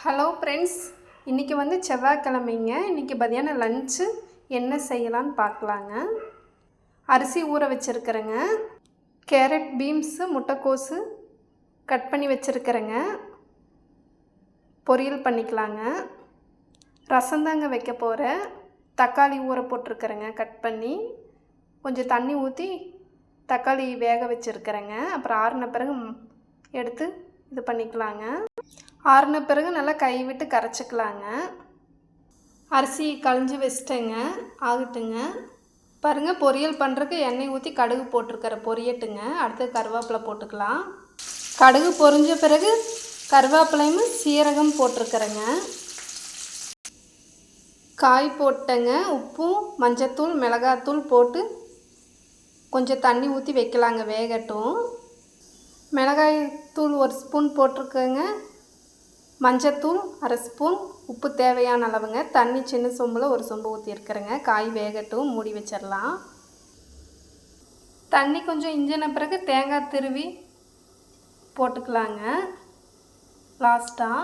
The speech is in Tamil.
ஹலோ ஃப்ரெண்ட்ஸ், இன்றைக்கி வந்து செவ்வாய்க்கிழமைங்க. இன்றைக்கி மதியானம் லன்ச்சு என்ன செய்யலான்னு பார்க்கலாங்க. அரிசி ஊற வச்சுருக்கிறேங்க. கேரட், பீன்ஸு, முட்டைக்கோஸு கட் பண்ணி வச்சுருக்கிறேங்க. பொரியல் பண்ணிக்கலாங்க. ரசந்தாங்க வைக்க போகிறேன். தக்காளி ஊற போட்டிருக்கிறேங்க கட் பண்ணி. கொஞ்சம் தண்ணி ஊற்றி தக்காளி வேக வச்சுருக்கிறேங்க. அப்புறம் ஆறின பிறகு எடுத்து இது பண்ணிக்கலாங்க. ஆறின பிறகு நல்லா கை விட்டு கரைச்சிக்கலாங்க. அரிசி களைஞ்சி வச்சிட்டேங்க, ஆகட்டுங்க. பாருங்கள், பொரியல் பண்ணுறதுக்கு எண்ணெய் ஊற்றி கடுகு போட்டிருக்கிற பொரியட்டுங்க. அடுத்து கருவேப்பிலை போட்டுக்கலாம். கடுகு பொரிஞ்ச பிறகு கருவேப்பிலையும் சீரகம் போட்டிருக்கிறேங்க. காய் போட்டேங்க. உப்பும் மஞ்சத்தூள் மிளகாத்தூள் போட்டு கொஞ்சம் தண்ணி ஊற்றி வைக்கலாங்க, வேகட்டும். மிளகாய் தூள் 1 ஸ்பூன் போட்டிருக்கேங்க. மஞ்சத்தூள் 1/2 ஸ்பூன், உப்பு தேவையான அளவுங்க. தண்ணி சின்ன சொம்பில் 1 சொம்பு ஊற்றிருக்கிறேங்க. காய் வேகட்டும், மூடி வச்சிடலாம். தண்ணி கொஞ்சம் இஞ்சின பிறகு தேங்காய் திருவி போட்டுக்கலாங்க லாஸ்ட்டாக.